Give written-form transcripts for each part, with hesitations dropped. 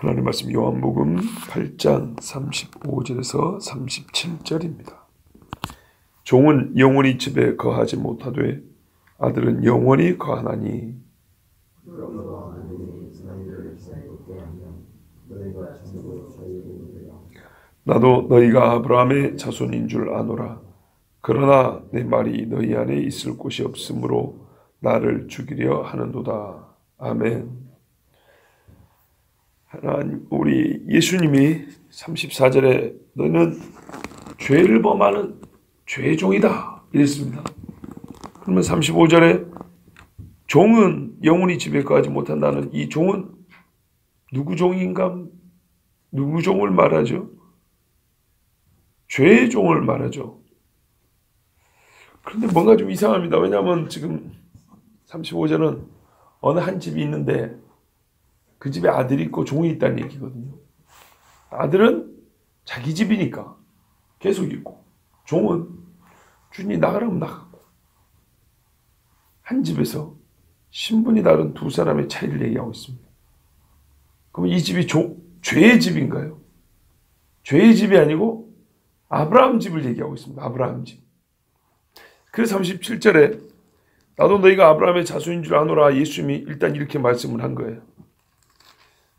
하나님 말씀 요한복음 8장 35절에서 37절입니다. 종은 영원히 집에 거하지 못하되 아들은 영원히 거하나니 나도 너희가 아브라함의 자손인 줄 아노라. 그러나 내 말이 너희 안에 있을 곳이 없으므로 나를 죽이려 하는도다. 아멘. 하나님, 우리 예수님이 34절에 너희는 죄를 범하는 죄의 종이다 이랬습니다. 그러면 35절에 종은 영원히 집에 거하지 못한다는 이 종은 누구 종인가? 누구 종을 말하죠? 죄의 종을 말하죠. 그런데 뭔가 좀 이상합니다. 왜냐하면 지금 35절은 어느 한 집이 있는데 그 집에 아들이 있고 종이 있다는 얘기거든요. 아들은 자기 집이니까 계속 있고, 종은 주인이 나가라면 나가고, 한 집에서 신분이 다른 두 사람의 차이를 얘기하고 있습니다. 그럼 이 집이 죄의 집인가요? 죄의 집이 아니고 아브라함 집을 얘기하고 있습니다. 아브라함 집. 그래서 37절에 나도 너희가 아브라함의 자손인 줄 아노라 예수님이 일단 이렇게 말씀을 한 거예요.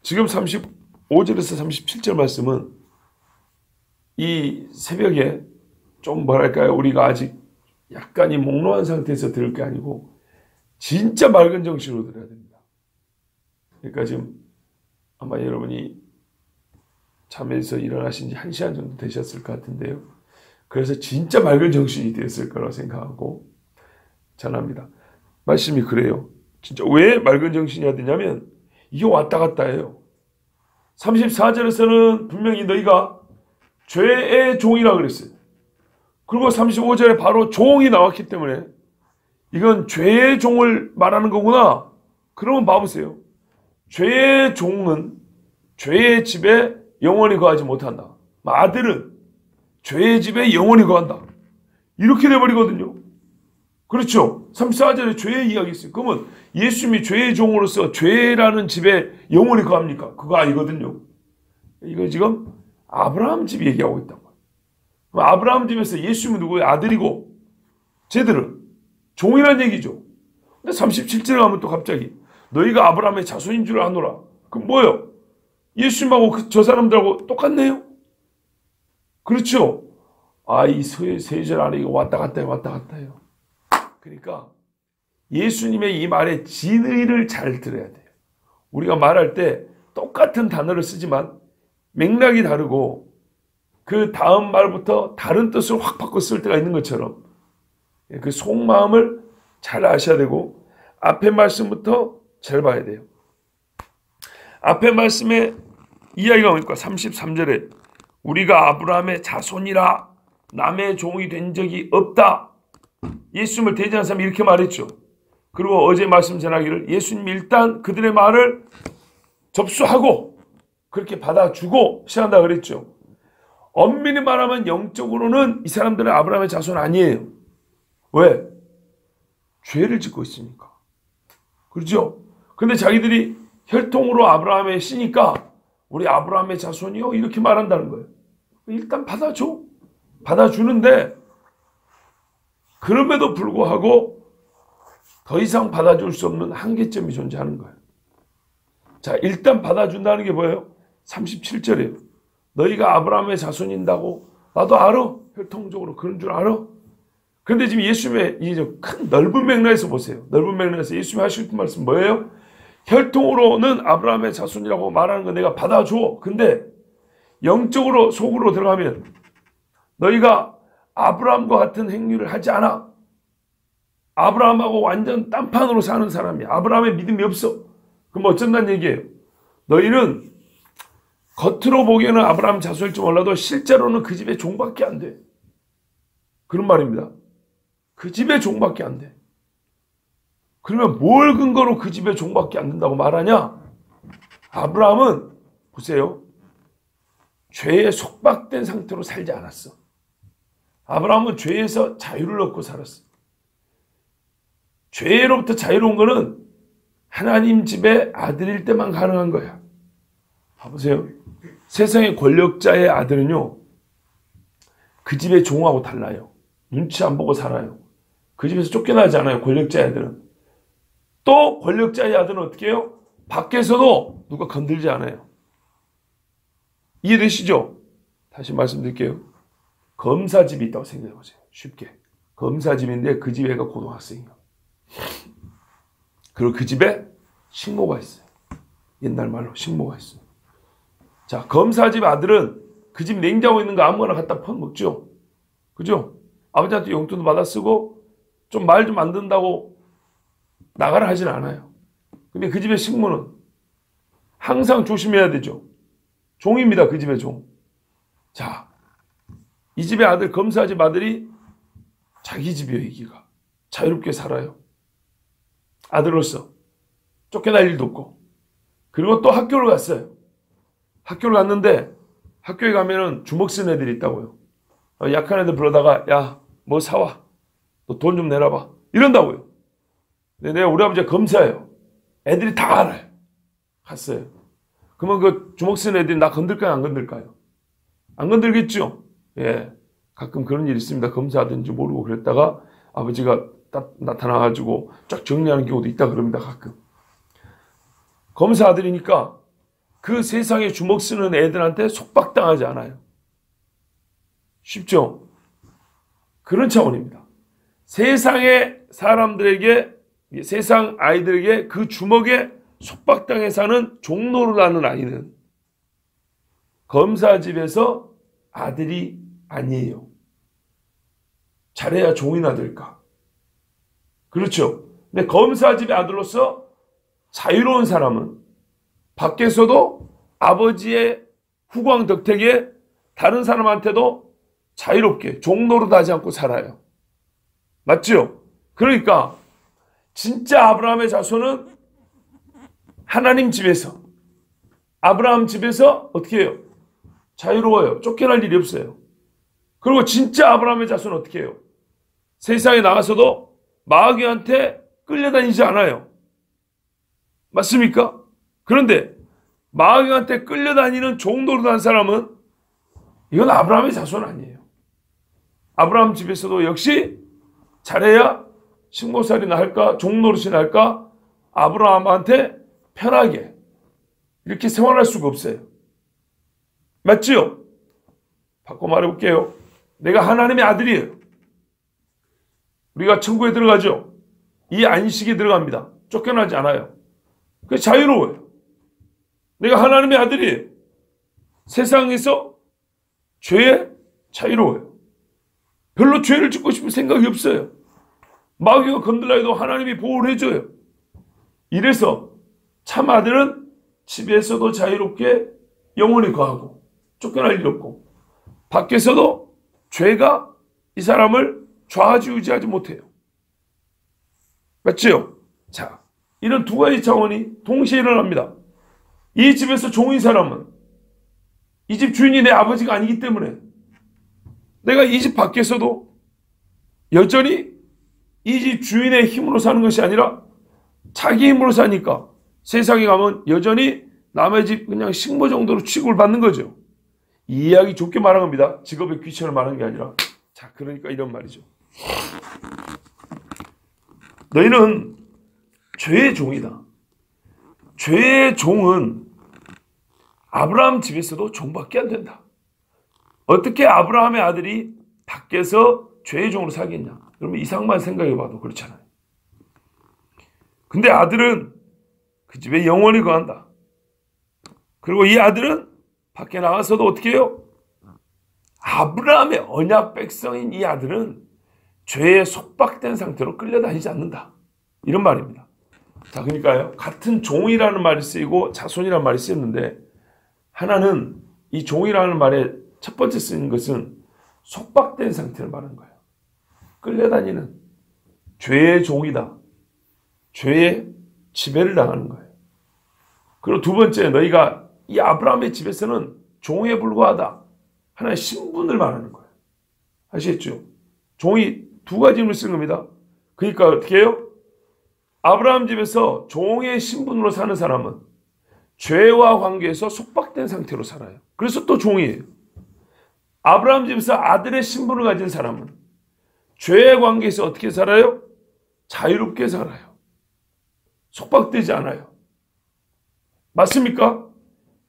지금 35절에서 37절 말씀은 이 새벽에 좀 뭐랄까요, 우리가 아직 약간이 몽롱한 상태에서 들을 게 아니고 진짜 맑은 정신으로 들어야 됩니다. 그러니까 지금 아마 여러분이 잠에서 일어나신 지 1시간 정도 되셨을 것 같은데요. 그래서 진짜 맑은 정신이 되었을 거라고 생각하고 전합니다. 말씀이 그래요. 진짜 왜 맑은 정신이 되냐면 이게 왔다 갔다 해요. 34절에서는 분명히 너희가 죄의 종이라고 그랬어요. 그리고 35절에 바로 종이 나왔기 때문에 이건 죄의 종을 말하는 거구나. 그러면 봐보세요. 죄의 종은 죄의 집에 영원히 거하지 못한다. 아들은 죄의 집에 영원히 거한다. 이렇게 돼버리거든요. 그렇죠. 34절에 죄의 이야기 있어요. 그러면 예수님이 죄의 종으로서 죄라는 집에 영원히 거합니까? 그거 아니거든요. 이거 지금 아브라함 집 얘기하고 있단 말이에요. 아브라함 집에서 예수님은 누구예요? 아들이고 쟤들은 종이란 얘기죠. 근데 37절에 가면 또 갑자기 너희가 아브라함의 자손인 줄 아노라. 그럼 뭐예요? 예수님하고 저 사람들하고 똑같네요. 그렇죠. 이 세 절 안에 이거 왔다 갔다 해요. 왔다 갔다 해요. 그러니까 예수님의 이 말의 진의를 잘 들어야 돼요. 우리가 말할 때 똑같은 단어를 쓰지만 맥락이 다르고 그 다음 말부터 다른 뜻을 확 바꿔 쓸 때가 있는 것처럼 그 속마음을 잘 아셔야 되고 앞에 말씀부터 잘 봐야 돼요. 앞에 말씀에 이야기가 뭡니까? 33절에 우리가 아브라함의 자손이라 남의 종이 된 적이 없다. 예수님을 대지한 사람이 이렇게 말했죠. 그리고 어제 말씀 전하기를 예수님이 일단 그들의 말을 접수하고 그렇게 받아주고 시작한다 그랬죠. 엄밀히 말하면 영적으로는 이 사람들은 아브라함의 자손 아니에요. 왜? 죄를 짓고 있으니까. 그렇죠? 근데 자기들이 혈통으로 아브라함의 씨니까 우리 아브라함의 자손이요 이렇게 말한다는 거예요. 일단 받아줘. 받아주는데 그럼에도 불구하고 더 이상 받아줄 수 없는 한계점이 존재하는 거예요. 자, 일단 받아준다는 게 뭐예요? 37절이에요. 너희가 아브라함의 자손인다고 나도 알아. 혈통적으로 그런 줄 알아. 그런데 지금 예수님의 이 큰 넓은 맥락에서 보세요. 넓은 맥락에서 예수님이 하실 말씀 뭐예요? 혈통으로는 아브라함의 자손이라고 말하는 거 내가 받아줘. 근데 영적으로 속으로 들어가면 너희가 아브라함과 같은 행위를 하지 않아. 아브라함하고 완전 딴판으로 사는 사람이야. 아브라함의 믿음이 없어. 그럼 어쩐다는 얘기예요? 너희는 겉으로 보기에는 아브라함 자손일지 몰라도 실제로는 그 집의 종밖에 안 돼. 그런 말입니다. 그 집의 종밖에 안 돼. 그러면 뭘 근거로 그 집의 종밖에 안 된다고 말하냐? 아브라함은 보세요. 죄에 속박된 상태로 살지 않았어. 아브라함은 죄에서 자유를 얻고 살았어. 죄로부터 자유로운 거는 하나님 집의 아들일 때만 가능한 거야. 봐보세요. 세상의 권력자의 아들은요, 그 집의 종하고 달라요. 눈치 안 보고 살아요. 그 집에서 쫓겨나지 않아요. 권력자의 아들은. 또 권력자의 아들은 어떻게 해요? 밖에서도 누가 건들지 않아요. 이해되시죠? 다시 말씀드릴게요. 검사집이 있다고 생각해보세요. 쉽게. 검사집인데 그 집 애가 고등학생이에요. 그리고 그 집에 식모가 있어요. 옛날 말로 식모가 있어요. 자, 검사집 아들은 그 집 냉장고 있는 거 아무거나 갖다 퍼먹죠. 그죠? 아버지한테 용돈도 받아 쓰고 좀 말 좀 안 듣는다고 나가라 하진 않아요. 근데 그 집의 식모는 항상 조심해야 되죠. 종입니다. 그 집의 종. 자, 이 집의 아들, 검사집 아들이 자기 집이에요. 여기가. 자유롭게 살아요. 아들로서 쫓겨날 일도 없고. 그리고 또 학교를 갔어요. 학교를 갔는데 학교에 가면은 주먹 쓴 애들이 있다고요. 약한 애들 불러다가 야, 뭐 사와. 너 돈 좀 내놔봐. 이런다고요. 근데 내가 우리 아버지가 검사예요. 애들이 다 알아요. 갔어요. 그러면 그 주먹 쓴 애들이 나 건들까요? 안 건들까요? 안 건들겠죠? 예. 가끔 그런 일이 있습니다. 검사하든지 모르고 그랬다가 아버지가 나타나가지고 쫙 정리하는 경우도 있다 그럽니다. 가끔. 검사 아들이니까 그 세상에 주먹 쓰는 애들한테 속박당하지 않아요. 쉽죠? 그런 차원입니다. 세상의 사람들에게, 세상 아이들에게 그 주먹에 속박당해 사는 종노릇하는 아이는 검사집에서 아들이 아니에요. 잘해야 종이나 될까? 그렇죠. 근데 검사집의 아들로서 자유로운 사람은 밖에서도 아버지의 후광 덕택에 다른 사람한테도 자유롭게 종노릇하지 않고 살아요. 맞죠? 그러니까 진짜 아브라함의 자손은 하나님 집에서, 아브라함 집에서 어떻게 해요? 자유로워요. 쫓겨날 일이 없어요. 그리고 진짜 아브라함의 자손은 어떻게 해요? 세상에 나가서도 마귀한테 끌려다니지 않아요. 맞습니까? 그런데 마귀한테 끌려다니는 종노릇한 사람은 이건 아브라함의 자손 아니에요. 아브라함 집에서도 역시 잘해야 식모살이나 할까 종노릇이나 할까 아브라함한테 편하게 이렇게 생활할 수가 없어요. 맞지요? 바꿔 말해볼게요. 내가 하나님의 아들이에요. 우리가 천국에 들어가죠. 이 안식에 들어갑니다. 쫓겨나지 않아요. 그래서 자유로워요. 내가 하나님의 아들이에요. 세상에서 죄에 자유로워요. 별로 죄를 짓고 싶은 생각이 없어요. 마귀가 건들라 해도 하나님이 보호를 해줘요. 이래서 참 아들은 집에서도 자유롭게 영원히 거하고 쫓겨날 일 없고 밖에서도 죄가 이 사람을 좌지우지하지 못해요. 맞지요? 자, 이런 두 가지 차원이 동시에 일어납니다. 이 집에서 종인 사람은 이 집 주인이 내 아버지가 아니기 때문에 내가 이 집 밖에서도 여전히 이 집 주인의 힘으로 사는 것이 아니라 자기 힘으로 사니까 세상에 가면 여전히 남의 집 그냥 식모 정도로 취급을 받는 거죠. 이 이야기 좋게 말한 겁니다. 직업의 귀천을 말한 게 아니라. 자, 그러니까 이런 말이죠. 너희는 죄의 종이다. 죄의 종은 아브라함 집에서도 종밖에 안 된다. 어떻게 아브라함의 아들이 밖에서 죄의 종으로 살겠냐? 여러분 이상만 생각해봐도 그렇잖아요. 근데 아들은 그 집에 영원히 거한다. 그리고 이 아들은 밖에 나가서도 어떻게 해요? 아브라함의 언약 백성인 이 아들은 죄에 속박된 상태로 끌려다니지 않는다. 이런 말입니다. 자, 그러니까요. 같은 종이라는 말이 쓰이고 자손이라는 말이 쓰였는데 하나는 이 종이라는 말에 첫 번째 쓰인 것은 속박된 상태를 말하는 거예요. 끌려다니는 죄의 종이다. 죄의 지배를 당하는 거예요. 그리고 두 번째, 너희가 이 아브라함의 집에서는 종에 불과하다. 하나의 신분을 말하는 거예요. 아시겠죠? 종이 두 가지 힘을 쓰는 겁니다. 그러니까 어떻게 해요? 아브라함 집에서 종의 신분으로 사는 사람은 죄와 관계에서 속박된 상태로 살아요. 그래서 또 종이에요. 아브라함 집에서 아들의 신분을 가진 사람은 죄의 관계에서 어떻게 살아요? 자유롭게 살아요. 속박되지 않아요. 맞습니까?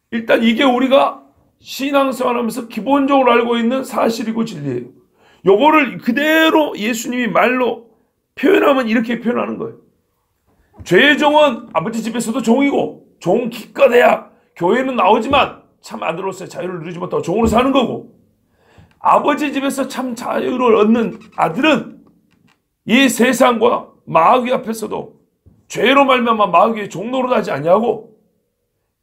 일단 이게 우리가 신앙생활하면서 기본적으로 알고 있는 사실이고 진리예요. 요거를 그대로 예수님이 말로 표현하면 이렇게 표현하는 거예요. 죄의 종은 아버지 집에서도 종이고, 종 기껏해야 교회는 나오지만 참 아들로서의 자유를 누리지 못하고 종으로 사는 거고, 아버지 집에서 참 자유를 얻는 아들은 이 세상과 마귀 앞에서도 죄로 말미암아 마귀의 종노릇 하지 아니하고,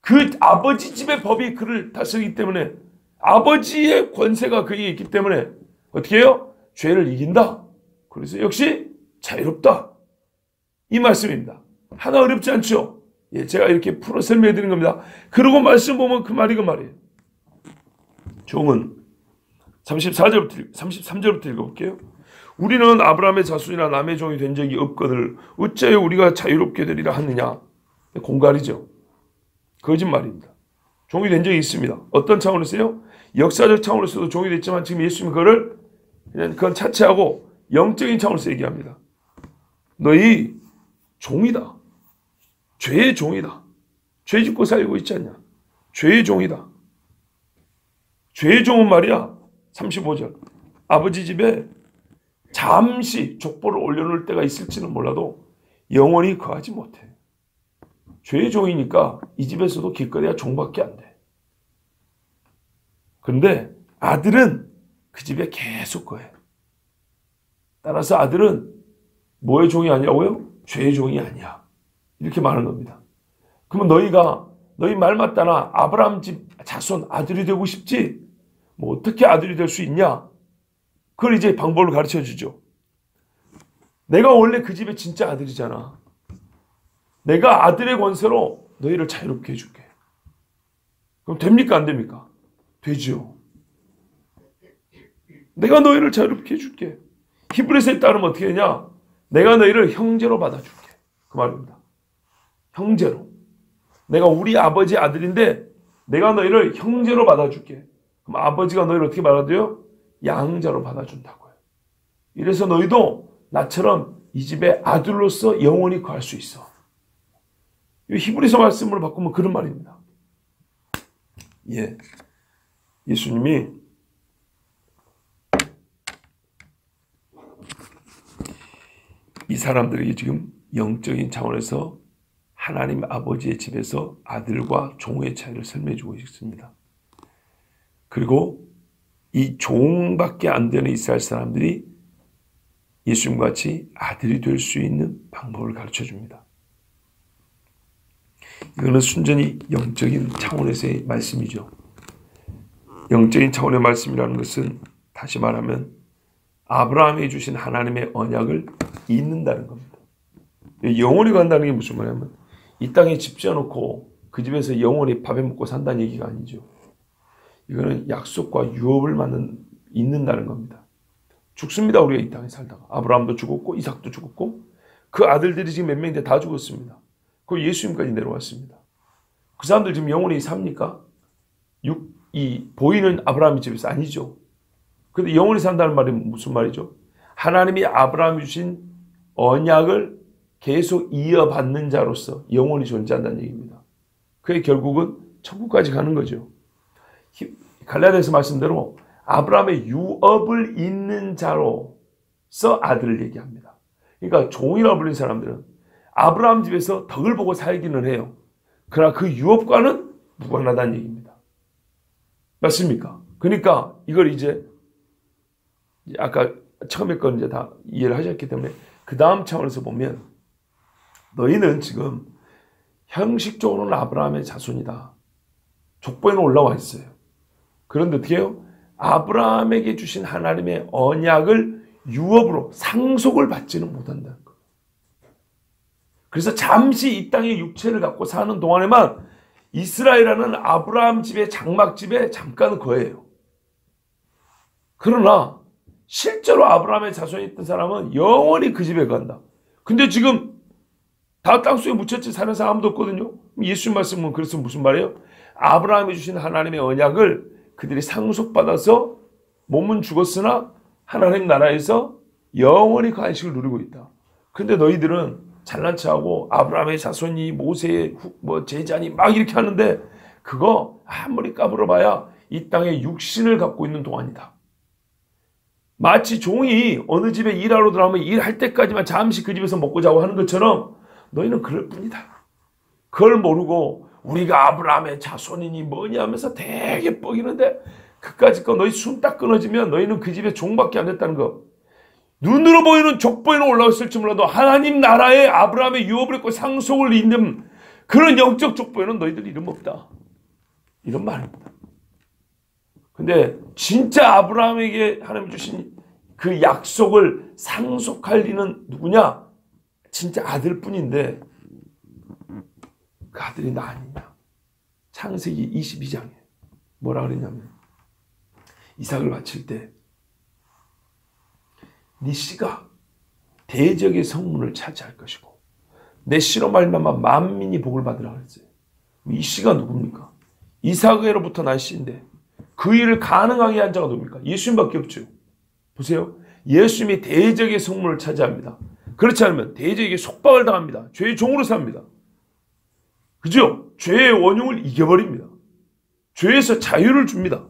그 아버지 집의 법이 그를 다스리기 때문에, 아버지의 권세가 그에게 있기 때문에 어떻게 해요? 죄를 이긴다. 그래서 역시 자유롭다. 이 말씀입니다. 하나 어렵지 않죠? 예, 제가 이렇게 풀어 설명해 드리는 겁니다. 그리고 말씀 보면 그 말이 그 말이에요. 종은 33절부터 읽어볼게요. 우리는 아브라함의 자손이나 남의 종이 된 적이 없거늘 어찌하여 우리가 자유롭게 되리라 하느냐. 공갈이죠. 거짓말입니다. 종이 된 적이 있습니다. 어떤 차원에서요? 역사적 차원에서도 종이 됐지만 지금 예수님은 그건 차치하고 영적인 차원에서 얘기합니다. 너희 종이다. 죄의 종이다. 죄 짓고 살고 있지 않냐. 죄의 종이다. 죄의 종은 말이야. 35절. 아버지 집에 잠시 족보를 올려놓을 때가 있을지는 몰라도 영원히 거하지 못해. 죄의 종이니까 이 집에서도 기껏해야 종밖에 안 돼. 그런데 아들은 그 집에 계속 거해. 따라서 아들은 뭐의 종이 아니라고요? 죄의 종이 아니야. 이렇게 말하는 겁니다. 그러면 너희 말 맞다나 아브라함 집 자손 아들이 되고 싶지? 뭐 어떻게 아들이 될 수 있냐? 그걸 이제 방법을 가르쳐 주죠. 내가 원래 그 집의 진짜 아들이잖아. 내가 아들의 권세로 너희를 자유롭게 해줄게. 그럼 됩니까? 안 됩니까? 되죠. 내가 너희를 자유롭게 해줄게. 히브리서에 따르면 어떻게 되냐? 내가 너희를 형제로 받아줄게. 그 말입니다. 형제로. 내가 우리 아버지 아들인데 내가 너희를 형제로 받아줄게. 그럼 아버지가 너희를 어떻게 받아줘요? 양자로 받아준다고요. 이래서 너희도 나처럼 이 집의 아들로서 영원히 거할 수 있어. 이 히브리서 말씀으로 바꾸면 그런 말입니다. 예. 예수님이 이 사람들에게 지금 영적인 차원에서 하나님 아버지의 집에서 아들과 종의 차이를 설명해 주고 있습니다. 그리고 이 종밖에 안 되는 이스라엘 사람들이 예수님과 같이 아들이 될 수 있는 방법을 가르쳐 줍니다. 이거는 순전히 영적인 차원에서의 말씀이죠. 영적인 차원의 말씀이라는 것은 다시 말하면 아브라함이 주신 하나님의 언약을 잇는다는 겁니다. 영원히 간다는 게 무슨 말이냐면 이 땅에 집 지어놓고 그 집에서 영원히 밥에 먹고 산다는 얘기가 아니죠. 이거는 약속과 유업을 잇는다는 겁니다. 죽습니다. 우리가 이 땅에 살다가. 아브라함도 죽었고 이삭도 죽었고 그 아들들이 지금 몇 명인데 다 죽었습니다. 그 예수님까지 내려왔습니다. 그 사람들 지금 영원히 삽니까? 이 보이는 아브라함의 집에서 아니죠. 근데 영원히 산다는 말이 무슨 말이죠? 하나님이 아브라함이 주신 언약을 계속 이어받는 자로서 영원히 존재한다는 얘기입니다. 그게 결국은 천국까지 가는 거죠. 갈라디아서 말씀대로 아브라함의 유업을 잇는 자로서 아들을 얘기합니다. 그러니까 종이라고 불리는 사람들은 아브라함 집에서 덕을 보고 살기는 해요. 그러나 그 유업과는 무관하다는 얘기입니다. 맞습니까? 그러니까 이걸 이제 아까 처음에 건 이제 다 이해를 하셨기 때문에 그 다음 차원에서 보면 너희는 지금 형식적으로는 아브라함의 자손이다. 족보에는 올라와 있어요. 그런데 어떻게 해요? 아브라함에게 주신 하나님의 언약을 유업으로 상속을 받지는 못한다는 거예요. 그래서 잠시 이 땅의 육체를 갖고 사는 동안에만 이스라엘이라는 아브라함 집의 장막집에 잠깐 거예요. 그러나 실제로 아브라함의 자손이 있던 사람은 영원히 그 집에 간다. 근데 지금 다 땅속에 묻혔지 사는 사람 아무도 없거든요. 예수님 말씀은 그래서 무슨 말이에요? 아브라함이 주신 하나님의 언약을 그들이 상속받아서 몸은 죽었으나 하나님 나라에서 영원히 그 안식을 누리고 있다. 근데 너희들은 잘난 척하고 아브라함의 자손이 모세의 제자니 막 이렇게 하는데 그거 아무리 까불어봐야 이 땅에 육신을 갖고 있는 동안이다. 마치 종이 어느 집에 일하러 들어가면 일할 때까지만 잠시 그 집에서 먹고 자고 하는 것처럼 너희는 그럴 뿐이다. 그걸 모르고 우리가 아브라함의 자손이니 뭐니 하면서 되게 뻐기는데 그까짓 거 너희 숨 딱 끊어지면 너희는 그 집에 종밖에 안 됐다는 거. 눈으로 보이는 족보에는 올라왔을지 몰라도 하나님 나라에 아브라함의 유업을 했고 상속을 잇는 그런 영적 족보에는 너희들 이름 없다. 이런 말입니다. 근데 진짜 아브라함에게 하나님 주신 그 약속을 상속할 이는 누구냐? 진짜 아들뿐인데 그 아들이 나 아니냐? 창세기 22장에 뭐라 그랬냐면 이삭을 바칠 때 네 씨가 대적의 성문을 차지할 것이고 내 씨로 말미암아 만민이 복을 받으라 그랬어요. 이 씨가 누굽니까? 이삭으로부터 난 씨인데 그 일을 가능하게 한 자가 누굽니까? 예수님밖에 없죠. 보세요. 예수님이 대적의 성문을 차지합니다. 그렇지 않으면 대적에게 속박을 당합니다. 죄의 종으로 삽니다. 그죠? 죄의 원흉을 이겨버립니다. 죄에서 자유를 줍니다.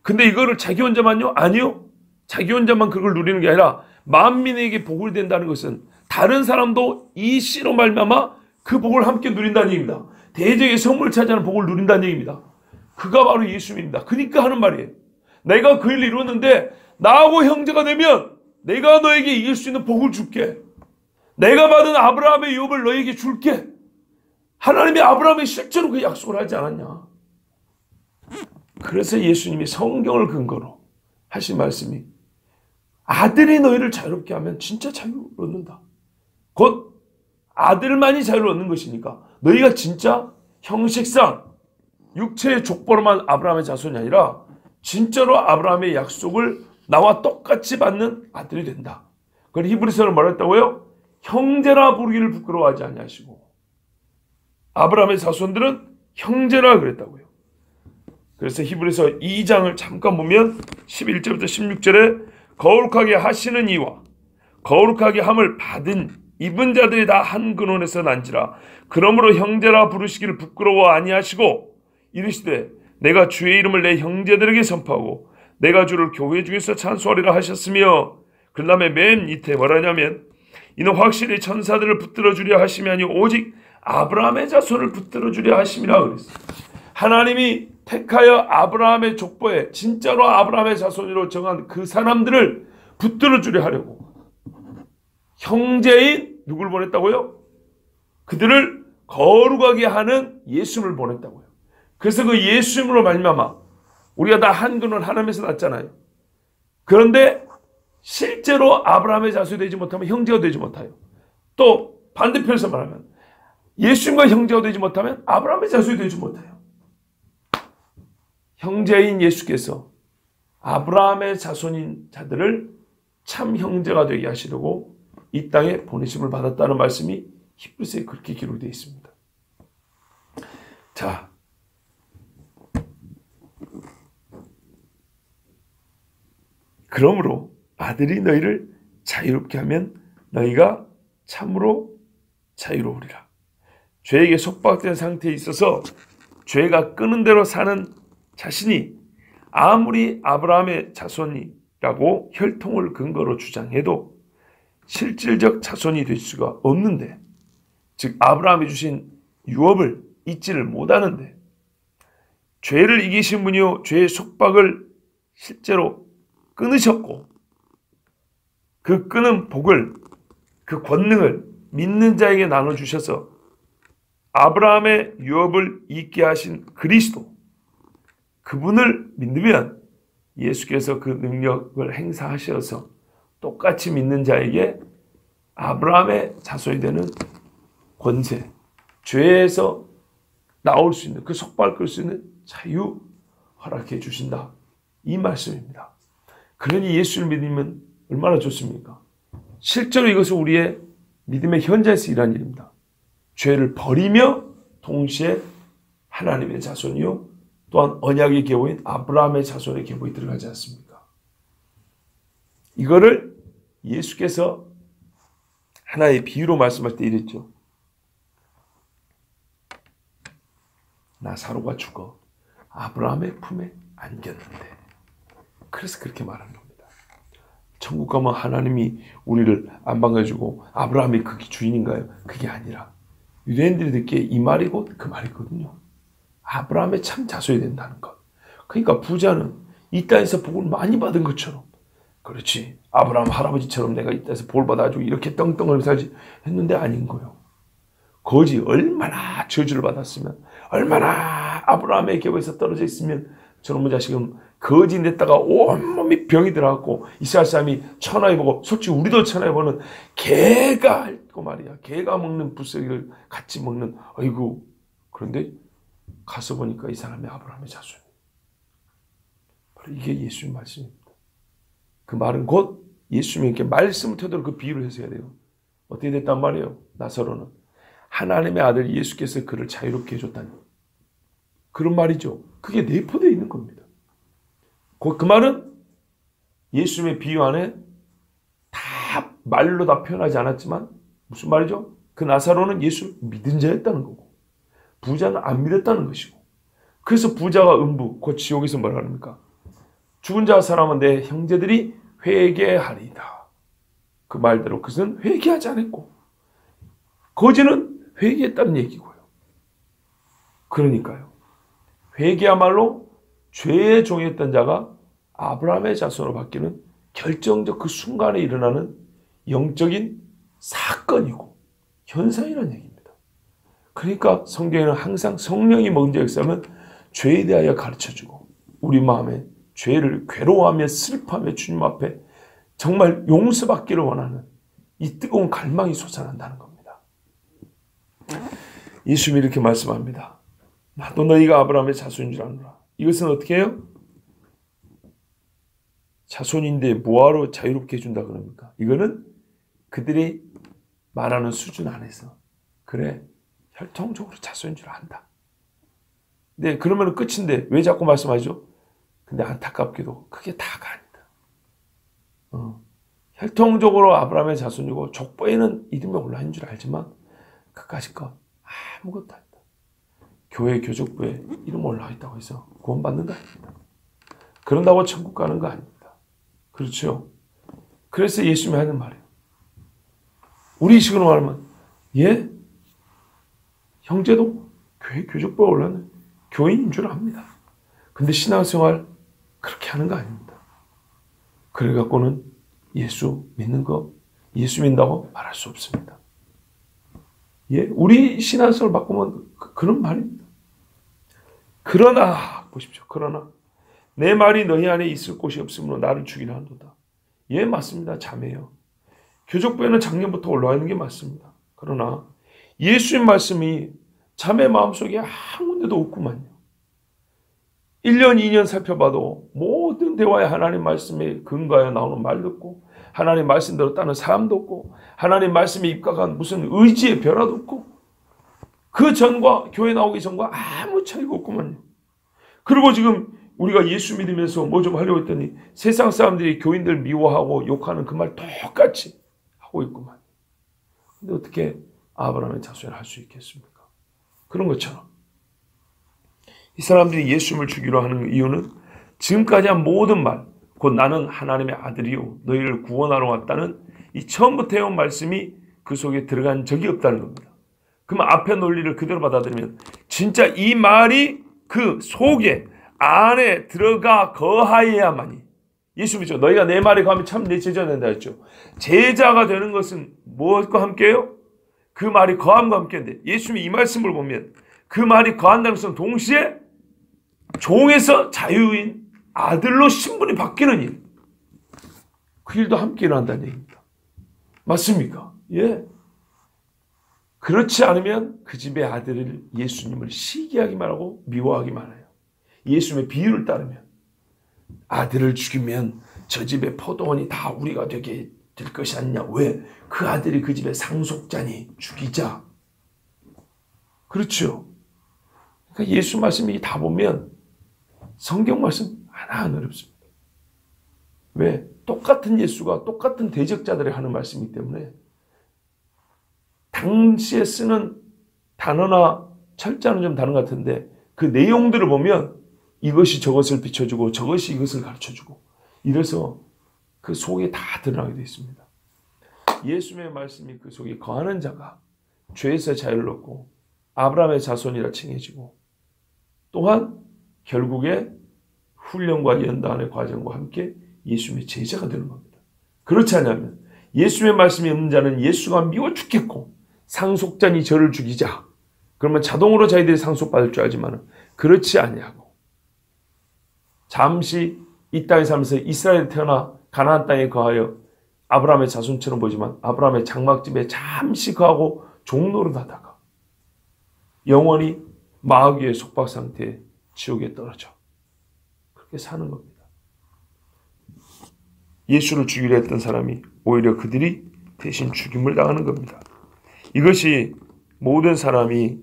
근데 이거를 자기 혼자만요? 아니요. 자기 혼자만 그걸 누리는 게 아니라 만민에게 복을 된다는 것은 다른 사람도 이 씨로 말미암아 그 복을 함께 누린다는 얘기입니다. 대적의 성문을 차지하는 복을 누린다는 얘기입니다. 그가 바로 예수님입니다. 그러니까 하는 말이에요. 내가 그 일을 이루었는데 나하고 형제가 되면 내가 너에게 이길 수 있는 복을 줄게. 내가 받은 아브라함의 유업을 너에게 줄게. 하나님이 아브라함이 실제로 그 약속을 하지 않았냐. 그래서 예수님이 성경을 근거로 하신 말씀이 아들이 너희를 자유롭게 하면 진짜 자유를 얻는다. 곧 아들만이 자유를 얻는 것이니까 너희가 진짜 형식상 육체의 족보로만 아브라함의 자손이 아니라 진짜로 아브라함의 약속을 나와 똑같이 받는 아들이 된다. 그걸 히브리서는 뭐라 했다고요? 형제라 부르기를 부끄러워하지 아니하시고 아브라함의 자손들은 형제라 그랬다고요. 그래서 히브리서 2장을 잠깐 보면 11절부터 16절에 거룩하게 하시는 이와 거룩하게 함을 받은 입은 자들이 다 한 근원에서 난지라. 그러므로 형제라 부르시기를 부끄러워 아니하시고 이르시되 내가 주의 이름을 내 형제들에게 선포하고 내가 주를 교회 중에서 찬송하리라 하셨으며 그 다음에 맨 밑에 뭐라냐면 이는 확실히 천사들을 붙들어 주려 하심이 아니오 오직 아브라함의 자손을 붙들어 주려 하심이라 그랬어요. 하나님이 택하여 아브라함의 족보에 진짜로 아브라함의 자손으로 정한 그 사람들을 붙들어 주려 하려고 형제인 누굴 보냈다고요? 그들을 거룩하게 하는 예수님을 보냈다고요. 그래서 그 예수님으로 말미암아 우리가 다 한 근원 하나님에서 났잖아요. 그런데 실제로 아브라함의 자손이 되지 못하면 형제가 되지 못해요. 또 반대편에서 말하면 예수님과 형제가 되지 못하면 아브라함의 자손이 되지 못해요. 형제인 예수께서 아브라함의 자손인 자들을 참 형제가 되게 하시려고 이 땅에 보내심을 받았다는 말씀이 히브리서에 그렇게 기록되어 있습니다. 자, 그러므로 아들이 너희를 자유롭게 하면 너희가 참으로 자유로우리라. 죄에게 속박된 상태에 있어서 죄가 끄는 대로 사는 자신이 아무리 아브라함의 자손이라고 혈통을 근거로 주장해도 실질적 자손이 될 수가 없는데, 즉 아브라함이 주신 유업을 잊지를 못하는데 죄를 이기신 분이요 죄의 속박을 실제로 끊으셨고 그 끊은 복을 그 권능을 믿는 자에게 나눠주셔서 아브라함의 유업을 잊게 하신 그리스도 그분을 믿으면 예수께서 그 능력을 행사하셔서 똑같이 믿는 자에게 아브라함의 자손이 되는 권세, 죄에서 나올 수 있는 그 속박을 끌 수 있는 자유 허락해 주신다. 이 말씀입니다. 그러니 예수를 믿으면 얼마나 좋습니까? 실제로 이것은 우리의 믿음의 현장에서 일한 일입니다. 죄를 버리며 동시에 하나님의 자손이요 또한 언약의 계보인 아브라함의 자손의 계보에 들어가지 않습니까? 이거를 예수께서 하나의 비유로 말씀할 때 이랬죠. 나사로가 죽어 아브라함의 품에 안겼는데, 그래서 그렇게 말하는 겁니다. 천국 가면 하나님이 우리를 안방해주고 아브라함이 그 주인인가요? 그게 아니라 유대인들이 듣기에 이 말이 곧 그 말이거든요. 아브라함의 참 자손이 된다는 것. 그러니까 부자는 이 땅에서 복을 많이 받은 것처럼, 그렇지, 아브라함 할아버지처럼 내가 이 땅에서 복을 받아가지고 이렇게 떵떵을 살지 했는데 아닌 거예요. 거지 얼마나 저주를 받았으면, 얼마나 아브라함의 계보에서 떨어져 있으면 저놈의 자식은 거지 냈다가 온몸이 병이 들어갔고 이스라엘 사람이 천하에 보고, 솔직히 우리도 천하에 보는 개가 있고 말이야, 개가 먹는 부스러기를 같이 먹는, 아이고. 그런데 가서 보니까 이 사람이 아브라함의 자손이에요. 바로 이게 예수님 말씀입니다. 그 말은 곧 예수님이 이렇게 말씀을 토대로 그 비유를 해서 해야 돼요. 어떻게 됐단 말이에요? 나사로는 하나님의 아들 예수께서 그를 자유롭게 해줬다니, 그런 말이죠. 그게 내포되어 있는 겁니다. 그 말은 예수님의 비유 안에 다 말로 다 표현하지 않았지만 무슨 말이죠? 그 나사로는 예수를 믿은 자였다는 거고, 부자는 안 믿었다는 것이고, 그래서 부자가 음부, 곧 지옥에서 뭐라 합니까? 죽은 자 사람은 내 형제들이 회개하리다. 그 말대로 그것은 회개하지 않았고, 거지는 회개했다는 얘기고요. 그러니까요, 회개야말로 죄의 종이었던 자가 아브라함의 자손으로 바뀌는 결정적 그 순간에 일어나는 영적인 사건이고 현상이라는 얘기입니다. 그러니까 성경에는 항상 성령이 먼저 역사하면 죄에 대하여 가르쳐주고, 우리 마음에 죄를 괴로워하며 슬퍼하며 주님 앞에 정말 용서받기를 원하는 이 뜨거운 갈망이 솟아난다는 겁니다. 예수님이 이렇게 말씀합니다. 나도 너희가 아브라함의 자손인 줄 아노라. 이것은 어떻게 해요? 자손인데 뭐하러 자유롭게 해준다 그럽니까? 이거는 그들이 말하는 수준 안에서, 그래, 혈통적으로 자손인 줄 안다. 네, 그러면 끝인데 왜 자꾸 말씀하죠? 근데 안타깝게도 그게 다가 아니다. 혈통적으로 아브라함의 자손이고 족보에는 이름이 올라있는 줄 알지만 그까짓 것 아무것도 아니다. 교회 교족부에 이름 올라있다고 해서 구원받는 거 아닙니다. 그런다고 천국 가는 거 아닙니다. 그렇죠? 그래서 예수님이 하는 말이에요. 우리 식으로 말하면, 예? 형제도 교회 교족부에 올라는 교인인 줄 압니다. 근데 신앙생활 그렇게 하는 거 아닙니다. 그래갖고는 예수 믿는 거, 예수 믿는다고 말할 수 없습니다. 예? 우리 신앙생활 바꾸면 그런 말입니다. 그러나, 보십시오. 그러나 내 말이 너희 안에 있을 곳이 없으므로 나를 죽이려 한도다. 예, 맞습니다. 자매요. 교족부에는 작년부터 올라와 있는 게 맞습니다. 그러나 예수의 말씀이 자매 마음속에 아무 군데도 없구만요. 1년, 2년 살펴봐도 모든 대화에 하나님 말씀에 근거하여 나오는 말도 없고, 하나님 말씀대로 따는 사람도 없고, 하나님 말씀에 입각한 무슨 의지의 변화도 없고, 그 전과 교회 나오기 전과 아무 차이가 없구만요. 그리고 지금 우리가 예수 믿으면서 뭐 좀 하려고 했더니 세상 사람들이 교인들 미워하고 욕하는 그 말 똑같이 하고 있구만. 근데 어떻게 아브라함의 자손을 할 수 있겠습니까? 그런 것처럼 이 사람들이 예수님을 죽이려 하는 이유는 지금까지 한 모든 말, 곧 나는 하나님의 아들이요 너희를 구원하러 왔다는 이 처음부터 해온 말씀이 그 속에 들어간 적이 없다는 겁니다. 그러면 앞의 논리를 그대로 받아들이면 진짜 이 말이 그 속에 안에 들어가 거하여야만이, 예수 믿죠. 너희가 내 말에 거하면 참 내 제자가 된다 했죠. 제자가 되는 것은 무엇과 함께요? 그 말이 거함과 함께인데, 예수님이 이 말씀을 보면 그 말이 거한다는 것은 동시에 종에서 자유인 아들로 신분이 바뀌는 일, 그 일도 함께 일어난다는 얘기입니다. 맞습니까? 예. 그렇지 않으면 그 집의 아들을, 예수님을 시기하기만 하고 미워하기만 해요. 예수님의 비유를 따르면 아들을 죽이면 저 집의 포도원이 다 우리가 되게 될 것이 아니냐. 왜? 그 아들이 그 집의 상속자니 죽이자. 그렇죠. 그러니까 예수 말씀이 다 보면 성경 말씀 하나 안 어렵습니다. 왜? 똑같은 예수가 똑같은 대적자들이 하는 말씀이기 때문에 당시에 쓰는 단어나 철자는 좀 다른 것 같은데 그 내용들을 보면 이것이 저것을 비춰주고 저것이 이것을 가르쳐주고 이래서 그 속에 다 드러나게 되어 있습니다. 예수의 말씀이 그 속에 거하는 자가 죄에서 자유를 얻고 아브라함의 자손이라 칭해지고 또한 결국에 훈련과 연단의 과정과 함께 예수님의 제자가 되는 겁니다. 그렇지 않으면 예수의 말씀이 없는 자는 예수가 미워 죽겠고 상속자니 저를 죽이자. 그러면 자동으로 자기들이 상속받을 줄 알지만 그렇지 아니하고 잠시 이 땅에 살면서 이스라엘에 태어나 가나안 땅에 거하여 아브라함의 자손처럼 보지만 아브라함의 장막집에 잠시 거하고 종노릇하다가 영원히 마귀의 속박 상태에 지옥에 떨어져 그렇게 사는 겁니다. 예수를 죽이려 했던 사람이 오히려 그들이 대신 죽임을 당하는 겁니다. 이것이 모든 사람이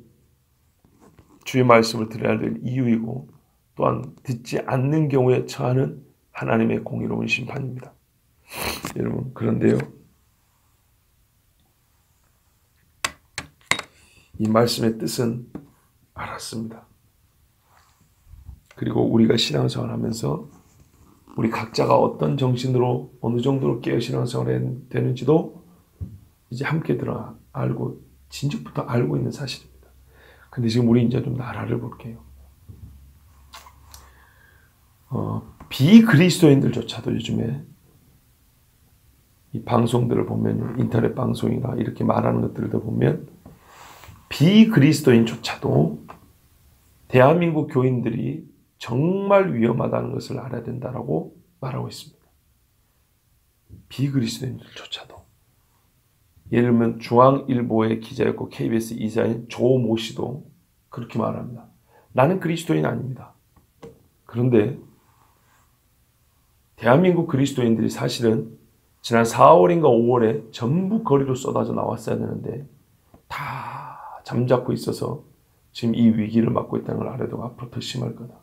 주의 말씀을 들어야 될 이유이고 또한 듣지 않는 경우에 처하는 하나님의 공의로운 심판입니다. 여러분 그런데요. 이 말씀의 뜻은 알았습니다. 그리고 우리가 신앙생활을 하면서 우리 각자가 어떤 정신으로 어느 정도로 깨어 신앙생활을 되는지도 이제 함께 들어 알고 진즉부터 알고 있는 사실입니다. 근데 지금 우리 이제 좀 나라를 볼게요. 비그리스도인들조차도 요즘에 이 방송들을 보면 인터넷 방송이나 이렇게 말하는 것들을 보면 비그리스도인조차도 대한민국 교인들이 정말 위험하다는 것을 알아야 된다라고 말하고 있습니다. 비그리스도인들조차도. 예를 들면 중앙일보의 기자였고 KBS 이사인 조모 씨도 그렇게 말합니다. 나는 그리스도인 아닙니다. 그런데 대한민국 그리스도인들이 사실은 지난 4월인가 5월에 전부 거리로 쏟아져 나왔어야 되는데 다 잠자코 있어서 지금 이 위기를 맞고 있다는 걸 알아도 앞으로 더 심할 거다.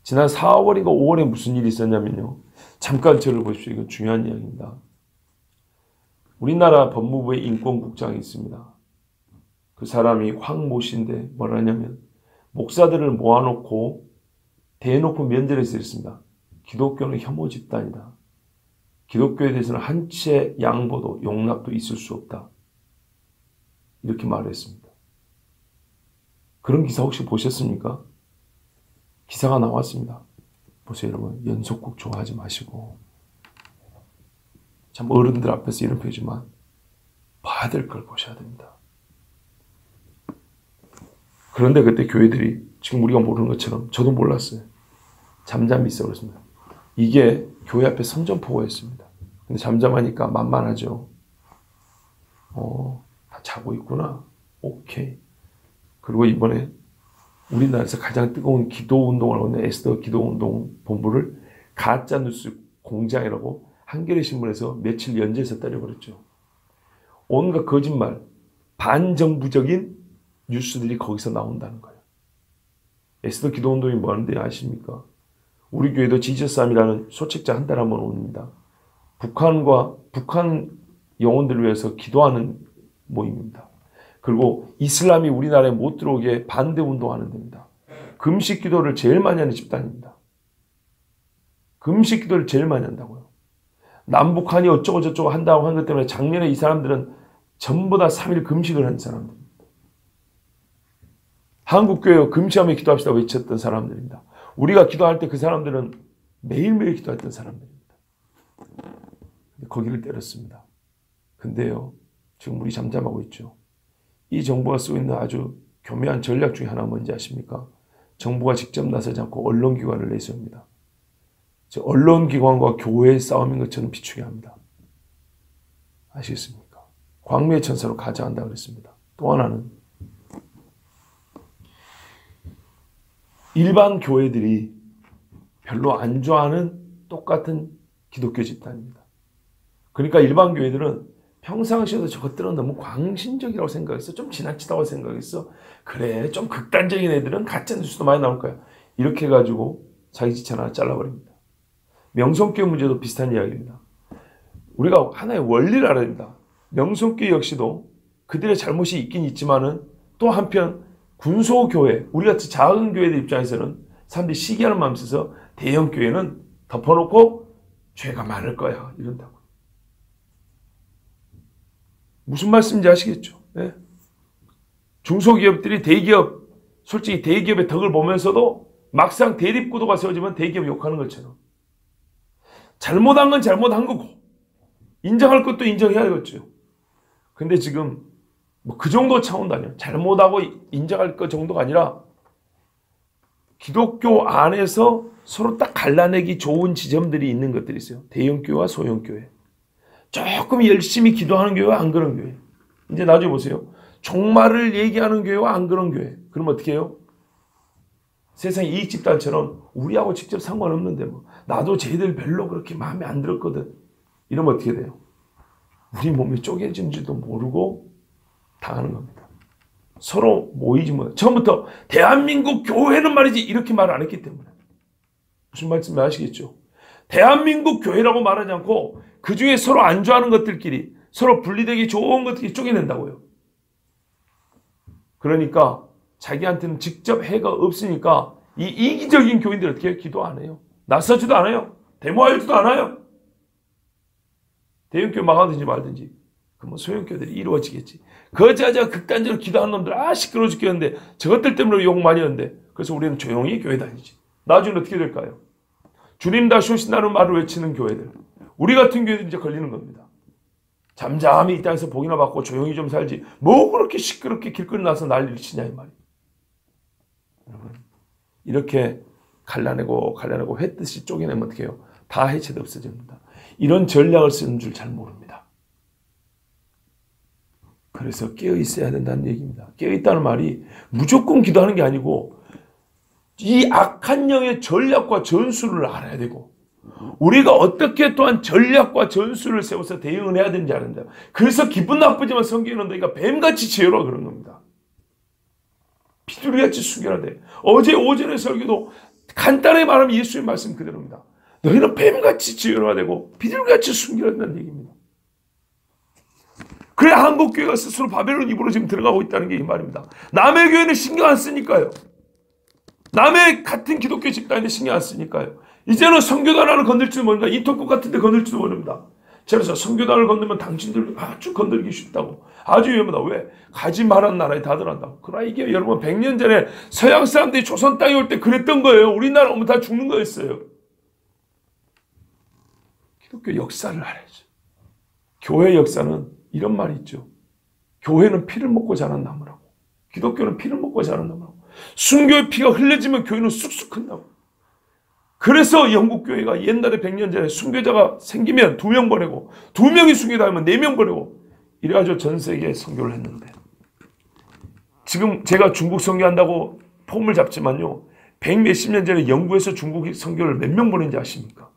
지난 4월인가 5월에 무슨 일이 있었냐면요. 잠깐 저를 보십시오. 이건 중요한 이야기입니다. 우리나라 법무부의 인권국장이 있습니다. 그 사람이 황모 씨인데 뭐라 하냐면 목사들을 모아놓고 대놓고 면전에서 이랬습니다. 기독교는 혐오 집단이다. 기독교에 대해서는 한 치의 양보도 용납도 있을 수 없다. 이렇게 말을 했습니다. 그런 기사 혹시 보셨습니까? 기사가 나왔습니다. 보세요 여러분. 연속극 좋아하지 마시고 참 어른들 앞에서 이런 표지만 봐야 될 걸 보셔야 됩니다. 그런데 그때 교회들이 지금 우리가 모르는 것처럼 저도 몰랐어요. 잠잠히 있어 그렇습니다. 이게 교회 앞에 선전포고였습니다. 근데 잠잠하니까 만만하죠. 다 자고 있구나. 오케이. 그리고 이번에 우리나라에서 가장 뜨거운 기도운동을 하는 에스더 기도운동 본부를 가짜뉴스 공장이라고 한겨레 신문에서 며칠 연재해서 때려버렸죠. 온갖 거짓말, 반정부적인 뉴스들이 거기서 나온다는 거예요. 에스더 기도운동이 뭐 하는데 아십니까? 우리 교회도 지저스함이라는 소책자 한 달에 한 번 옵니다. 북한 영혼들을 위해서 기도하는 모임입니다. 그리고 이슬람이 우리나라에 못 들어오게 반대 운동하는 데입니다. 금식 기도를 제일 많이 하는 집단입니다. 금식 기도를 제일 많이 한다고요. 남북한이 어쩌고 저쩌고 한다고 한 것 때문에 작년에 이 사람들은 전부 다 3일 금식을 한 사람들입니다. 한국교회 금식하며 기도합시다 외쳤던 사람들입니다. 우리가 기도할 때 그 사람들은 매일매일 기도했던 사람들입니다. 거기를 때렸습니다. 근데요, 지금 우리 잠잠하고 있죠. 이 정부가 쓰고 있는 아주 교묘한 전략 중에 하나가 뭔지 아십니까? 정부가 직접 나서지 않고 언론기관을 내세웁니다. 언론기관과 교회의 싸움인 것처럼 비추게 합니다. 아시겠습니까? 광명의 천사로 가장한다고 그랬습니다. 또 하나는 일반 교회들이 별로 안 좋아하는 똑같은 기독교 집단입니다. 그러니까 일반 교회들은 평상시에도 저것들은 너무 광신적이라고 생각했어. 좀 지나치다고 생각했어. 그래, 좀 극단적인 애들은 가짜 뉴스도 많이 나올 거야. 이렇게 해가지고 자기 지체 하나 잘라버립니다. 명성교회 문제도 비슷한 이야기입니다. 우리가 하나의 원리를 알아야 됩니다. 명성교회 역시도 그들의 잘못이 있긴 있지만은 또 한편 군소교회, 우리 같이 작은 교회들 입장에서는 사람들이 시기하는 마음이 있어서 대형 교회는 덮어놓고 죄가 많을 거야 이런다고. 무슨 말씀인지 아시겠죠? 네? 중소기업들이 대기업, 솔직히 대기업의 덕을 보면서도 막상 대립구도가 세워지면 대기업 욕하는 것처럼 잘못한 건 잘못한 거고 인정할 것도 인정해야 되겠죠. 근데 지금 뭐 그 정도 차원도 아니에요. 잘못하고 인정할 것 정도가 아니라 기독교 안에서 서로 딱 갈라내기 좋은 지점들이 있는 것들이 있어요. 대형교회와 소형교회. 조금 열심히 기도하는 교회와 안 그런 교회. 이제 나중에 보세요. 종말을 얘기하는 교회와 안 그런 교회. 그럼 어떻게 해요? 세상 이익집단처럼 우리하고 직접 상관없는데 뭐 나도 쟤들 별로 그렇게 마음에 안 들었거든. 이러면 어떻게 돼요? 우리 몸이 쪼개진지도 모르고 당하는 겁니다. 서로 모이지 못해. 처음부터 대한민국 교회는 말이지 이렇게 말 안 했기 때문에. 무슨 말씀인지 아시겠죠? 대한민국 교회라고 말하지 않고 그 중에 서로 안 좋아하는 것들끼리 서로 분리되기 좋은 것들끼리 쪼개낸다고요. 그러니까 자기한테는 직접 해가 없으니까 이 이기적인 교인들 어떻게 해요? 기도 안 해요. 나서지도 않아요. 데모하지도 않아요. 대형교회 망하든지 말든지 그러면 소형교회들이 이루어지겠지. 거자자 극단적으로 기도하는 놈들 시끄러워 죽겠는데 저것들 때문에 욕 많이 하는데 그래서 우리는 조용히 교회 다니지. 나중에 어떻게 될까요? 주님 다시 오신다는 말을 외치는 교회들. 우리 같은 교회들이 이제 걸리는 겁니다. 잠잠히 이 땅에서 복이나 받고 조용히 좀 살지. 뭐 그렇게 시끄럽게 길거리 나서 난리를 치냐 이 말이에요. 여러분 이렇게 갈라내고 횟듯이 쪼개내면 어떻게 해요? 다 해체도 없어집니다. 이런 전략을 쓰는 줄 잘 모릅니다. 그래서 깨어있어야 된다는 얘기입니다. 깨어있다는 말이 무조건 기도하는 게 아니고 이 악한 영의 전략과 전술을 알아야 되고 우리가 어떻게 또한 전략과 전술을 세워서 대응을 해야 되는지 아는다. 그래서 기분 나쁘지만 성경은 너희가 뱀같이 지혜로워 그런 겁니다. 비둘기같이 숨겨야 돼. 어제 오전의 설교도 간단하게 말하면 예수의 말씀 그대로입니다. 너희는 뱀같이 지혜로워야 되고 비둘기같이 숨겨야 된다는 얘기입니다. 그래 한국교회가 스스로 바벨론 입으로 지금 들어가고 있다는 게 이 말입니다. 남의 교회는 신경 안 쓰니까요. 남의 같은 기독교 집단인데 신경 안 쓰니까요. 이제는 선교단을 건들지도 모릅니다. 인터넷 같은 데 건들지도 모릅니다. 그래서 선교단을 건들면 당신들 아주 건들기 쉽다고. 아주 위험하다. 왜? 가지 말한 나라에 다들 한다고. 그러나 이게 여러분 100년 전에 서양 사람들이 조선 땅에 올 때 그랬던 거예요. 우리나라 오면 다 죽는 거였어요. 기독교 역사를 알아야죠. 교회 역사는 이런 말이 있죠. 교회는 피를 먹고 자란 나무라고. 기독교는 피를 먹고 자란 나무라고. 순교의 피가 흘려지면 교회는 쑥쑥 큰다고. 그래서 영국 교회가 옛날에 100년 전에 순교자가 생기면 2명 보내고 2명이 순교자 하면 4명 보내고 이래가지고 전 세계에 선교를 했는데 지금 제가 중국 선교한다고 폼을 잡지만요. 100몇십 년 전에 영국에서 중국 선교를 몇 명 보낸지 아십니까?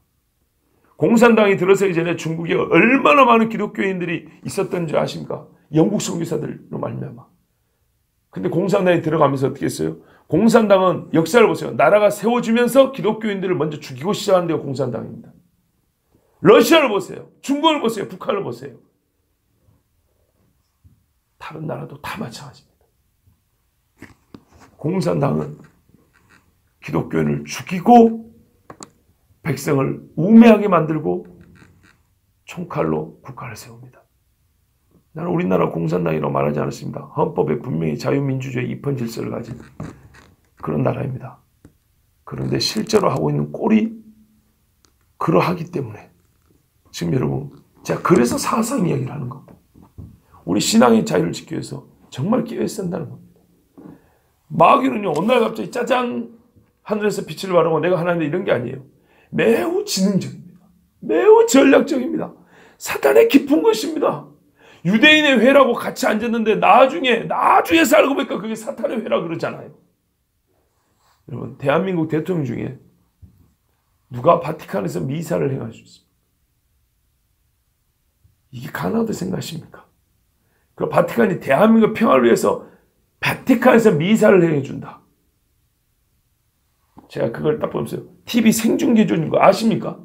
공산당이 들어서기 전에 중국에 얼마나 많은 기독교인들이 있었던 줄 아십니까? 영국 선교사들로 말미암아. 근데 공산당이 들어가면서 어떻게 했어요? 공산당은 역사를 보세요. 나라가 세워지면서 기독교인들을 먼저 죽이고 시작한 데가 공산당입니다. 러시아를 보세요. 중국을 보세요. 북한을 보세요. 다른 나라도 다 마찬가지입니다. 공산당은 기독교인을 죽이고 백성을 우매하게 만들고 총칼로 국가를 세웁니다. 나는 우리나라 공산당이라고 말하지 않았습니다. 헌법에 분명히 자유민주주의 입헌 질서를 가진 그런 나라입니다. 그런데 실제로 하고 있는 꼴이 그러하기 때문에 지금 여러분 제가 그래서 사상 이야기를 하는 겁니다. 우리 신앙의 자유를 지키기 위해서 정말 깨어있어야 한다는 겁니다. 마귀는요 어느 날 갑자기 짜장 하늘에서 빛을 발하고 내가 하나님이다 이런 게 아니에요. 매우 지능적입니다. 매우 전략적입니다. 사탄의 깊은 것입니다. 유대인의 회라고 같이 앉았는데 나중에 알고 보니까 그게 사탄의 회라 그러잖아요. 여러분 대한민국 대통령 중에 누가 바티칸에서 미사를 행할 수 있습니까? 이게 가능하다고 생각하십니까? 그 바티칸이 대한민국 평화를 위해서 바티칸에서 미사를 행해준다. 제가 그걸 딱 보면서 TV 생중계 중인 거 아십니까?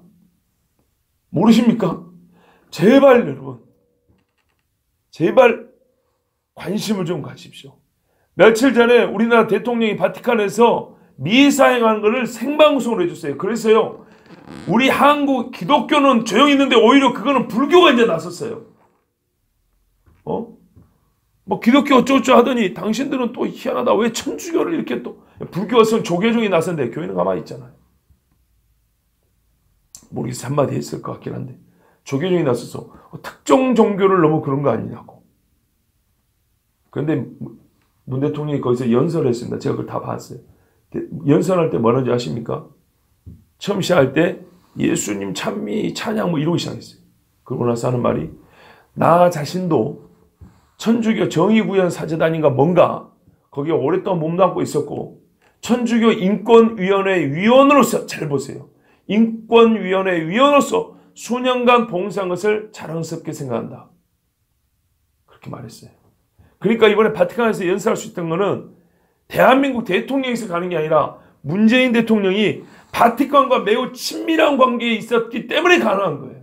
모르십니까? 제발 여러분, 제발 관심을 좀 가십시오. 며칠 전에 우리나라 대통령이 바티칸에서 미사행하는 것을 생방송으로 해줬어요. 그래서요, 우리 한국 기독교는 조용히 있는데 오히려 그거는 불교가 이제 나섰어요. 뭐 기독교 어쩌고저쩌고 하더니 당신들은 또 희한하다. 왜 천주교를 이렇게 또 불교에서는 조계종이 나섰는데 교회는 가만히 있잖아요. 모르겠어요. 한마디 했을 것 같긴 한데 조계종이 나서서 특정 종교를 너무 그런 거 아니냐고. 그런데 문 대통령이 거기서 연설을 했습니다. 제가 그걸 다 봤어요. 연설할 때 뭐라는지 아십니까? 처음 시작할 때 예수님 찬미 찬양 뭐 이러고 시작했어요. 그러고 나서 하는 말이 나 자신도 천주교 정의구현 사재단인가 뭔가 거기에 오랫동안 몸담고 있었고 천주교 인권위원회 위원으로서 잘 보세요. 인권위원회 위원으로서 수년간 봉사한 것을 자랑스럽게 생각한다. 그렇게 말했어요. 그러니까 이번에 바티칸에서 연설할 수 있던 거는 대한민국 대통령에서 가는 게 아니라 문재인 대통령이 바티칸과 매우 친밀한 관계에 있었기 때문에 가능한 거예요.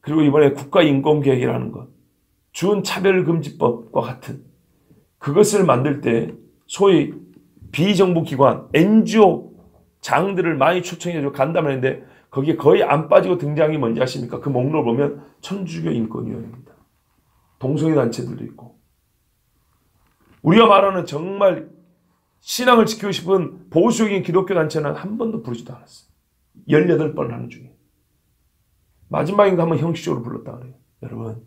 그리고 이번에 국가인권계획이라는 것, 준차별금지법과 같은 그것을 만들 때 소위 비정부기관, NGO 장들을 많이 초청해서 간담을 했는데 거기에 거의 안 빠지고 등장이 뭔지 아십니까? 그 목록을 보면 천주교 인권위원회입니다. 동성애 단체들도 있고. 우리가 말하는 정말 신앙을 지키고 싶은 보수적인 기독교 단체는 한 번도 부르지도 않았어요. 18번 하는 중에. 마지막인가 한번 형식적으로 불렀다 그래요. 여러분,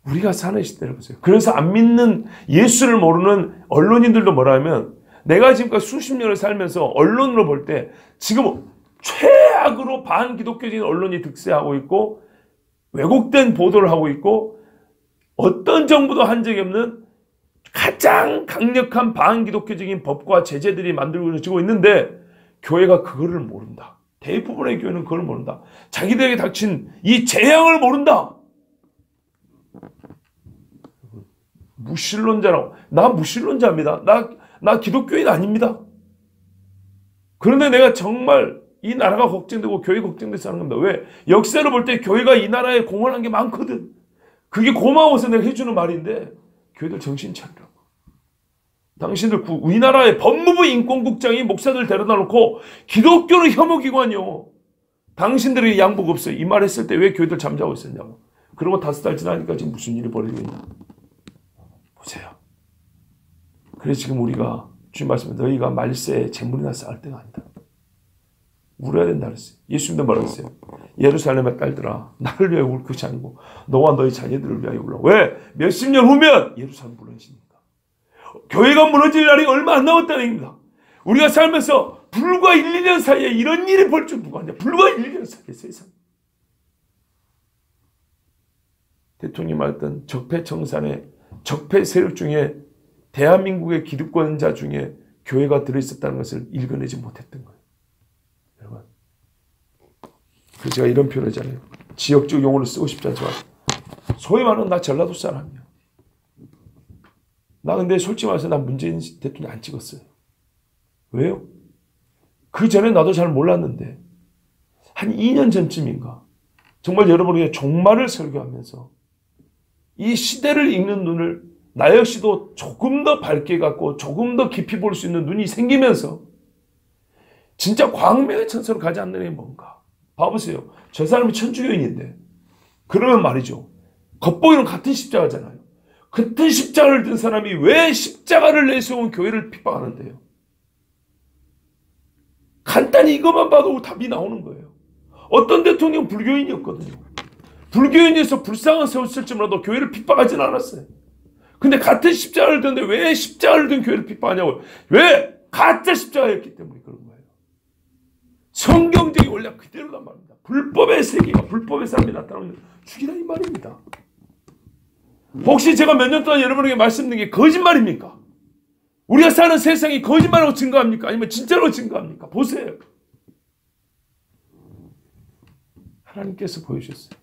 우리가 사는 시대를 보세요. 그래서 안 믿는 예수를 모르는 언론인들도 뭐라 하면 내가 지금까지 수십 년을 살면서 언론으로 볼 때 지금 최악으로 반기독교적인 언론이 득세하고 있고 왜곡된 보도를 하고 있고 어떤 정부도 한 적이 없는 가장 강력한 반기독교적인 법과 제재들이 만들어지고 있는데 교회가 그거를 모른다. 대부분의 교회는 그걸 모른다. 자기들에게 닥친 이 재앙을 모른다. 무신론자라고. 나 무신론자입니다. 나 기독교인 아닙니다. 그런데 내가 정말 이 나라가 걱정되고 교회 걱정돼서 하는 겁니다. 왜? 역사를 볼 때 교회가 이 나라에 공헌한 게 많거든. 그게 고마워서 내가 해주는 말인데 교회들 정신 차리라고. 당신들 우리나라의 법무부 인권국장이 목사들 데려다 놓고 기독교는 혐오기관이요. 당신들에게 양복 없어요. 이 말 했을 때 왜 교회들 잠자고 있었냐고. 그러고 5달 지나니까 지금 무슨 일이 벌어지고 있나. 보세요. 그래서 지금 우리가 주님 말씀에 너희가 말세에 재물이나 쌓을 때가 아니다. 울어야 된다 그랬어요. 예수님도 뭐라고 했어요? 예루살렘의 딸들아 나를 위하여 울 것이 아니고 너와 너희 자녀들을 위하여 울라. 왜? 몇십 년 후면 예루살렘 무너지니까. 교회가 무너질 날이 얼마 안 남았다는 얘기입니다. 우리가 살면서 불과 1, 2년 사이에 이런 일이 벌 줄 누가 아냐. 불과 1, 2년 사이에 세상. 대통령이 말했던 적폐청산의 적폐 세력 중에 대한민국의 기득권자 중에 교회가 들어있었다는 것을 읽어내지 못했던 거예요. 여러분. 그래서 제가 이런 표현을 하잖아요. 지역적 용어를 쓰고 싶지 않지만 소위 말하는 나 전라도 사람이야. 나 근데 솔직히 말해서 나 문재인 대통령 안 찍었어요. 왜요? 그 전에 나도 잘 몰랐는데 한 2년 전쯤인가 정말 여러분에게 종말을 설교하면서 이 시대를 읽는 눈을 나 역시도 조금 더 밝게 갖고 조금 더 깊이 볼 수 있는 눈이 생기면서 진짜 광명의 천사로 가지 않는 게 뭔가. 봐보세요. 저 사람이 천주교인인데 그러면 말이죠. 겉보기는 같은 십자가잖아요. 같은 십자가를 든 사람이 왜 십자가를 내세운 교회를 핍박하는데요? 간단히 이것만 봐도 답이 나오는 거예요. 어떤 대통령 불교인이었거든요. 불교인에서 불상을 세웠을지 몰라도 교회를 핍박하진 않았어요. 근데 같은 십자가를 드는데 왜 십자가를 든 교회를 핍박하냐고요. 왜? 가짜 십자가였기 때문에 그런 거예요. 성경적인 원래 그대로란 말입니다. 불법의 세계가 불법의 사람이 나타나면 죽이라 이 말입니다. 혹시 제가 몇 년 동안 여러분에게 말씀드린 게 거짓말입니까? 우리가 사는 세상이 거짓말하고 증거합니까? 아니면 진짜로 증거합니까? 보세요. 하나님께서 보여주셨어요.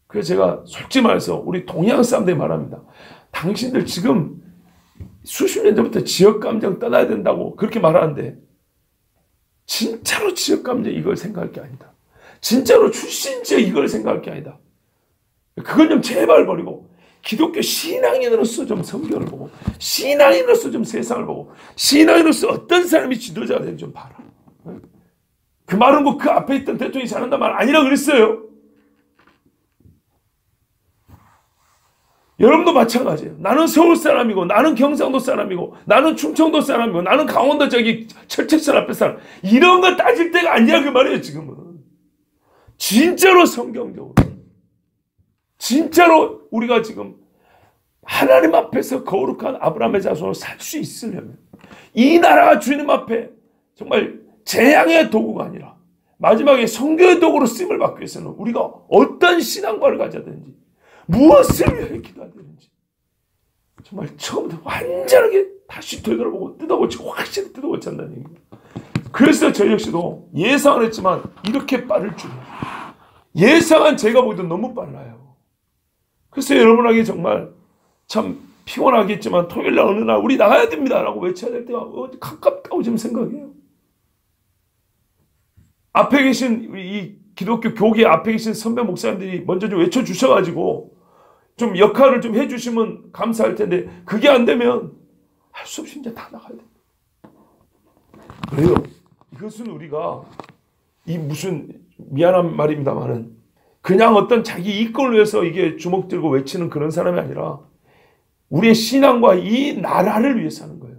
그래서 제가 솔직히 말해서 우리 동양 사람들이 말합니다. 당신들 지금 수십 년 전부터 지역감정 떠나야 된다고 그렇게 말하는데 진짜로 지역감정 이걸 생각할 게 아니다. 진짜로 출신지역 이걸 생각할 게 아니다. 그건 좀 제발 버리고 기독교 신앙인으로서 좀 성경을 보고 신앙인으로서 좀 세상을 보고 신앙인으로서 어떤 사람이 지도자가 되는지 좀 봐라. 그 말은 뭐 그 앞에 있던 대통령이 잘한다 말 아니라 그랬어요. 여러분도 마찬가지예요. 나는 서울 사람이고 나는 경상도 사람이고 나는 충청도 사람이고 나는 강원도 저기 철책선 앞에 사람 이런 거 따질 때가 아니야 그 말이에요. 지금은 진짜로 성경적으로 진짜로 우리가 지금 하나님 앞에서 거룩한 아브라함의 자손으로 살 수 있으려면 이 나라가 주님 앞에 정말 재앙의 도구가 아니라 마지막에 선교의 도구로 쓰임을 받기 위해서는 우리가 어떤 신앙관을 가져야 되는지 무엇을 위해 기도해야 되는지 정말 처음부터 완전하게 다시 되돌아보고 뜯어고치고 확실히 뜯어고쳐야 한다는 얘기입니다. 그래서 저 역시도 예상을 했지만 이렇게 빠를 줄이야. 예상한 제가 보기도 너무 빨라요. 그래서 여러분에게 정말 참 피곤하겠지만 토요일날 어느 날 우리 나가야 됩니다 라고 외쳐야 될 때가 가깝다고 지금 생각해요. 앞에 계신 이 기독교 교계 앞에 계신 선배 목사님들이 먼저 좀 외쳐주셔가지고 좀 역할을 좀 해주시면 감사할 텐데 그게 안 되면 할 수 없이 이제 다 나가야 됩니다. 그래요. 이것은 우리가 이 무슨 미안한 말입니다만은 그냥 어떤 자기 이권을 위해서 이게 주먹 들고 외치는 그런 사람이 아니라 우리의 신앙과 이 나라를 위해서 하는 거예요.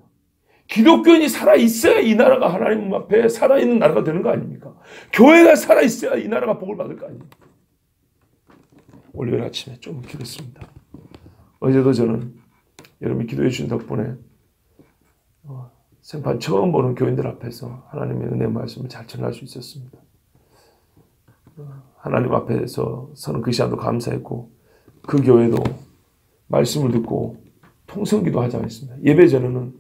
기독교인이 살아있어야 이 나라가 하나님 앞에 살아있는 나라가 되는 거 아닙니까? 교회가 살아있어야 이 나라가 복을 받을 거 아닙니까? 월요일 아침에 좀 기도했습니다. 어제도 저는 여러분이 기도해 주신 덕분에 생판 처음 보는 교인들 앞에서 하나님의 은혜 말씀을 잘 전할 수 있었습니다. 하나님 앞에서 서는 그 시간도 감사했고 그 교회도 말씀을 듣고 통성기도 하자고 했습니다. 예배 전에는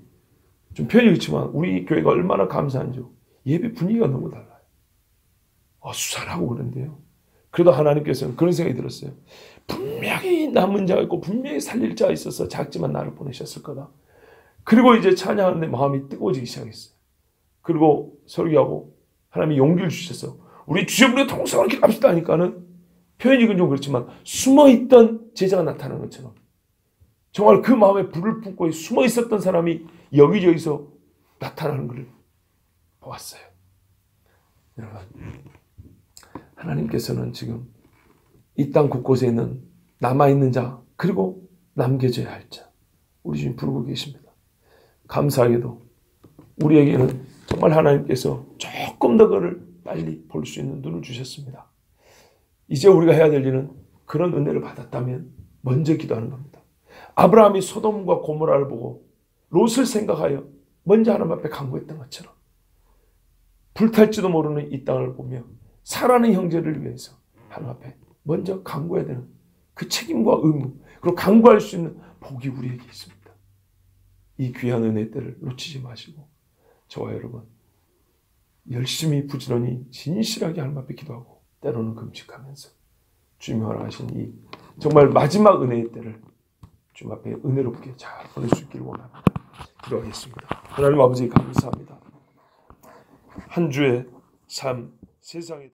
좀 표현이 그렇지만 우리 교회가 얼마나 감사한지 예배 분위기가 너무 달라요. 수산하고 그런데요. 그래도 하나님께서는 그런 생각이 들었어요. 분명히 남은 자가 있고 분명히 살릴 자가 있어서 작지만 나를 보내셨을 거다. 그리고 이제 찬양하는데 마음이 뜨거워지기 시작했어요. 그리고 설교하고 하나님이 용기를 주셔서 우리 주제부에 통성하게 갑시다 하니까는 표현이 좀 그렇지만 숨어있던 제자가 나타나는 것처럼 정말 그 마음에 불을 품고 숨어있었던 사람이 여기저기서 나타나는 것을 보았어요. 여러분, 하나님께서는 지금 이 땅 곳곳에 있는 남아있는 자 그리고 남겨져야 할 자 우리 주님 부르고 계십니다. 감사하게도 우리에게는 정말 하나님께서 조금 더 그를 빨리 볼 수 있는 눈을 주셨습니다. 이제 우리가 해야 될 일은 그런 은혜를 받았다면 먼저 기도하는 겁니다. 아브라함이 소돔과 고모라를 보고 롯을 생각하여 먼저 하나님 앞에 간구했던 것처럼 불탈지도 모르는 이 땅을 보며 사랑하는 형제를 위해서 하나님 앞에 먼저 간구해야 되는 그 책임과 의무 그리고 간구할 수 있는 복이 우리에게 있습니다. 이 귀한 은혜 때를 놓치지 마시고 저와 여러분 열심히 부지런히 진실하게 하나님 앞에 기도하고 때로는 금식하면서 주님이 허락하신 이 정말 마지막 은혜의 때를 주님 앞에 은혜롭게 잘 보낼 수 있기를 원합니다. 기도하겠습니다. 하나님 아버지 감사합니다. 한 주의 삶 세상에